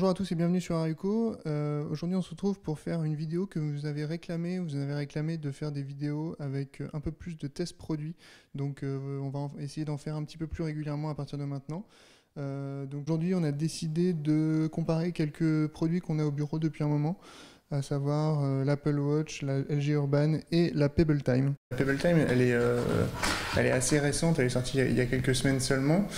bonjour à tous et bienvenue sur Aruko. Aujourd'hui on se retrouve pour faire une vidéo que vous avez réclamé. Vous avez réclamé de faire des vidéos avec un peu plus de tests produits. Donc on va essayer d'en faire un petit peu plus régulièrement à partir de maintenant. Donc aujourd'hui on a décidé de comparer quelques produits qu'on a au bureau depuis un moment, à savoir l'Apple Watch, la LG Urban et la Pebble Time. La Pebble Time elle est assez récente, elle est sortie il y a quelques semaines seulement.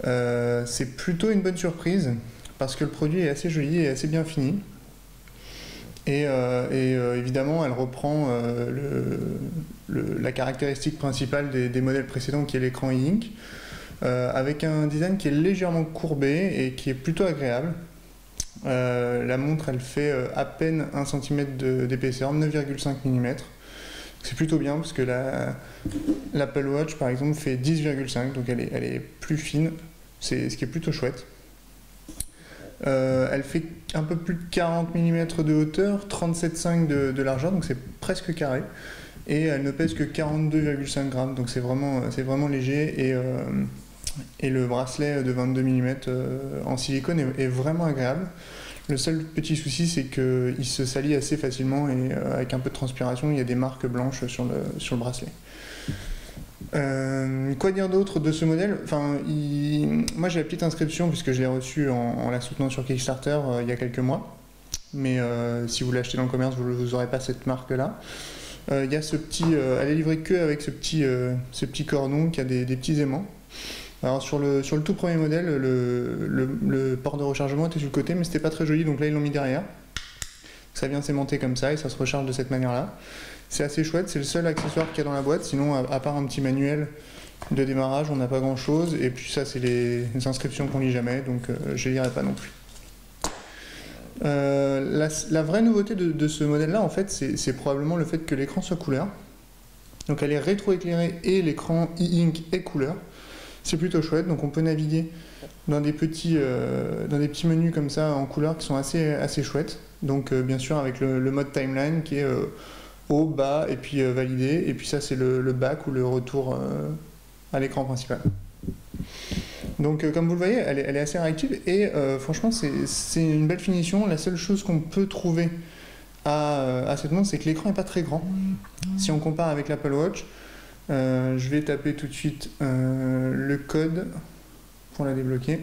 C'est plutôt une bonne surprise parce que le produit est assez joli et assez bien fini. Et évidemment, elle reprend la caractéristique principale des modèles précédents qui est l'écran e-ink, avec un design qui est légèrement courbé et qui est plutôt agréable. La montre, elle fait à peine 1 cm d'épaisseur, 9,5 mm. C'est plutôt bien parce que l'Apple Watch, par exemple, fait 10,5, donc elle est plus fine, ce qui est plutôt chouette. Elle fait un peu plus de 40 mm de hauteur, 37,5 de largeur, donc c'est presque carré. Et elle ne pèse que 42,5 grammes, donc c'est vraiment léger. Et le bracelet de 22 mm en silicone est vraiment agréable. Le seul petit souci, c'est qu'il se salit assez facilement et avec un peu de transpiration, il y a des marques blanches sur le bracelet. Quoi dire d'autre de ce modèle? Moi j'ai la petite inscription puisque je l'ai reçue en la soutenant sur Kickstarter il y a quelques mois. Mais si vous l'achetez dans le commerce, vous n'aurez pas cette marque-là. Il y a elle est livrée que avec ce petit cordon qui a des petits aimants. Alors sur le tout premier modèle, le port de rechargement était sur le côté, mais c'était pas très joli, donc là ils l'ont mis derrière. Ça vient s'aimanter comme ça et ça se recharge de cette manière-là. C'est assez chouette, c'est le seul accessoire qu'il y a dans la boîte, sinon à part un petit manuel de démarrage, on n'a pas grand-chose. Et puis ça, c'est les inscriptions qu'on lit jamais, donc je ne lirai pas non plus. La vraie nouveauté de ce modèle-là, en fait, c'est probablement le fait que l'écran soit couleur. Donc elle est rétroéclairée et l'écran e-ink est couleur. C'est plutôt chouette, donc on peut naviguer dans des petits menus comme ça en couleur qui sont assez chouettes. Donc bien sûr avec le mode timeline qui est haut, bas et puis validé. Et puis ça c'est le back ou le retour à l'écran principal. Donc comme vous le voyez, elle est assez réactive et franchement c'est une belle finition. La seule chose qu'on peut trouver à cette montre, c'est que l'écran n'est pas très grand. Si on compare avec l'Apple Watch, je vais taper tout de suite le code pour la débloquer.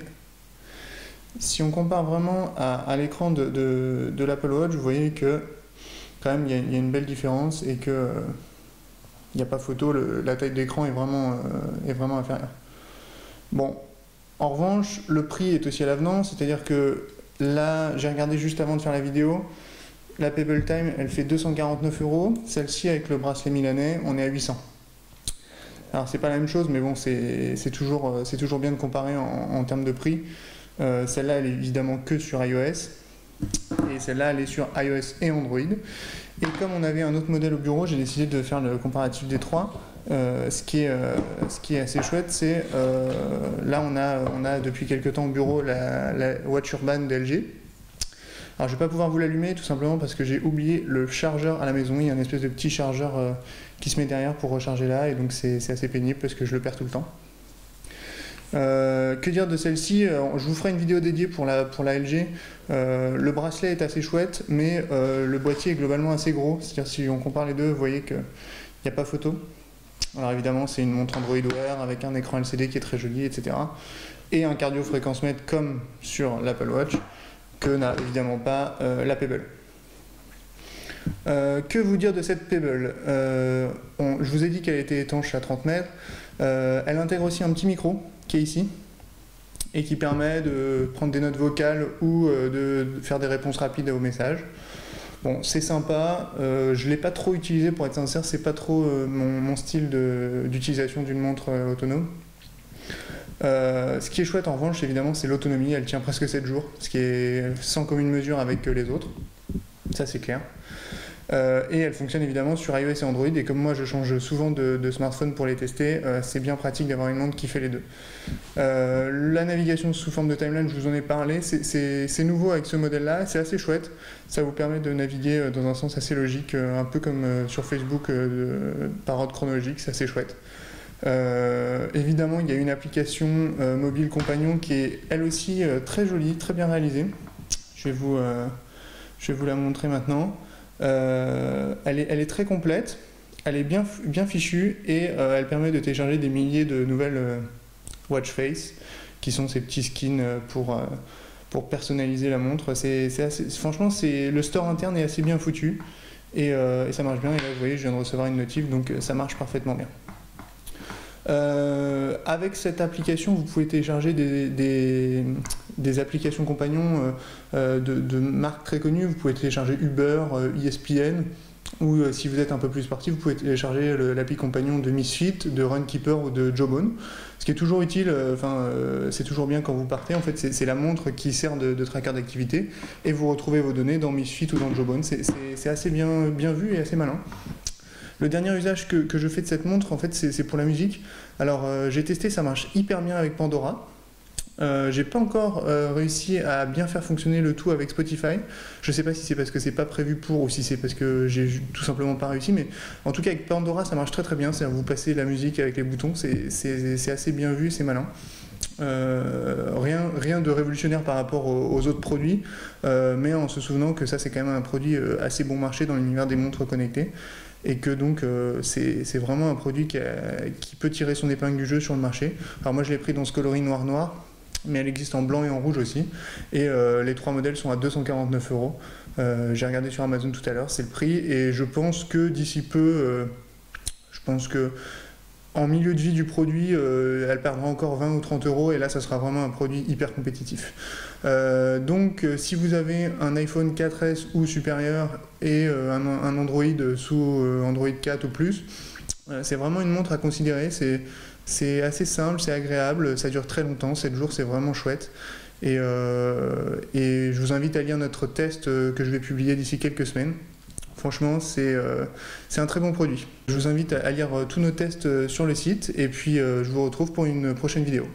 Si on compare vraiment à l'écran de l'Apple Watch, vous voyez que quand même il y a une belle différence et que il n'y a pas photo, la taille de l'écran est vraiment inférieure. Bon, en revanche, le prix est aussi à l'avenant, c'est-à-dire que là, j'ai regardé juste avant de faire la vidéo, la Pebble Time, elle fait 249 €, celle-ci avec le bracelet milanais, on est à 800. Alors c'est pas la même chose, mais bon, c'est toujours bien de comparer en termes de prix. Celle-là, elle est évidemment que sur iOS, et celle-là, elle est sur iOS et Android. Et comme on avait un autre modèle au bureau, j'ai décidé de faire le comparatif des trois. Ce qui est assez chouette, c'est là on a depuis quelques temps au bureau la Watch Urban d'LG. Alors je vais pas pouvoir vous l'allumer tout simplement parce que j'ai oublié le chargeur à la maison. Il y a une espèce de petit chargeur qui se met derrière pour recharger là, et donc c'est assez pénible parce que je le perds tout le temps. Que dire de celle-ci? Je vous ferai une vidéo dédiée pour la LG. Le bracelet est assez chouette, mais le boîtier est globalement assez gros. C'est-à-dire si on compare les deux, vous voyez qu'il n'y a pas photo. Alors évidemment, c'est une montre Android Wear avec un écran LCD qui est très joli, etc. Et un cardio-fréquence-mètre comme sur l'Apple Watch, que n'a évidemment pas la Pebble. Que vous dire de cette Pebble? Je vous ai dit qu'elle était étanche à 30 mètres. Elle intègre aussi un petit micro qui est ici et qui permet de prendre des notes vocales ou de faire des réponses rapides aux messages. Bon, c'est sympa, je ne l'ai pas trop utilisé pour être sincère, c'est pas trop mon style d'utilisation d'une montre autonome. Ce qui est chouette en revanche, évidemment, c'est l'autonomie, elle tient presque 7 jours, ce qui est sans commune mesure avec les autres, ça c'est clair. Et elle fonctionne évidemment sur iOS et Android, et comme moi je change souvent de smartphone pour les tester, c'est bien pratique d'avoir une montre qui fait les deux. La navigation sous forme de timeline, je vous en ai parlé, c'est nouveau avec ce modèle là, c'est assez chouette, ça vous permet de naviguer dans un sens assez logique, un peu comme sur Facebook par ordre chronologique, c'est assez chouette. Évidemment il y a une application mobile compagnon qui est elle aussi très jolie, très bien réalisée. je vais vous la montrer maintenant. Elle est très complète, elle est bien fichue et elle permet de télécharger des milliers de nouvelles watch face, qui sont ces petits skins pour personnaliser la montre. Franchement, le store interne est assez bien foutu et ça marche bien. Et là, vous voyez, je viens de recevoir une notif, donc ça marche parfaitement bien. Avec cette application, vous pouvez télécharger des applications compagnons de marques très connues. Vous pouvez télécharger Uber, ESPN, ou si vous êtes un peu plus sportif, vous pouvez télécharger l'appli compagnon de Misfit, de Runkeeper ou de Jawbone. Ce qui est toujours utile, c'est toujours bien quand vous partez. En fait, c'est la montre qui sert de tracker d'activité et vous retrouvez vos données dans Misfit ou dans Jawbone. C'est assez bien vu et assez malin. Le dernier usage que je fais de cette montre, en fait, c'est pour la musique. Alors, j'ai testé, ça marche hyper bien avec Pandora. J'ai pas encore réussi à bien faire fonctionner le tout avec Spotify. Je sais pas si c'est parce que c'est pas prévu pour ou si c'est parce que j'ai tout simplement pas réussi, mais en tout cas avec Pandora ça marche très bien. C'est-à-dire vous passez la musique avec les boutons, c'est assez bien vu, c'est malin. Rien de révolutionnaire par rapport aux autres produits, mais en se souvenant que ça c'est quand même un produit assez bon marché dans l'univers des montres connectées. Et que donc c'est vraiment un produit qui peut tirer son épingle du jeu sur le marché. Alors moi je l'ai pris dans ce coloris noir, mais elle existe en blanc et en rouge aussi. Et les 3 modèles sont à 249 €. J'ai regardé sur Amazon tout à l'heure, c'est le prix. Et je pense que d'ici peu, en milieu de vie du produit, elle perdra encore 20 ou 30 € et là ça sera vraiment un produit hyper compétitif. Donc si vous avez un iPhone 4S ou supérieur et un Android sous Android 4 ou plus, c'est vraiment une montre à considérer. C'est assez simple, c'est agréable, ça dure très longtemps, 7 jours, c'est vraiment chouette. Et je vous invite à lire notre test que je vais publier d'ici quelques semaines. Franchement, c'est un très bon produit. Je vous invite à lire tous nos tests sur le site et puis je vous retrouve pour une prochaine vidéo.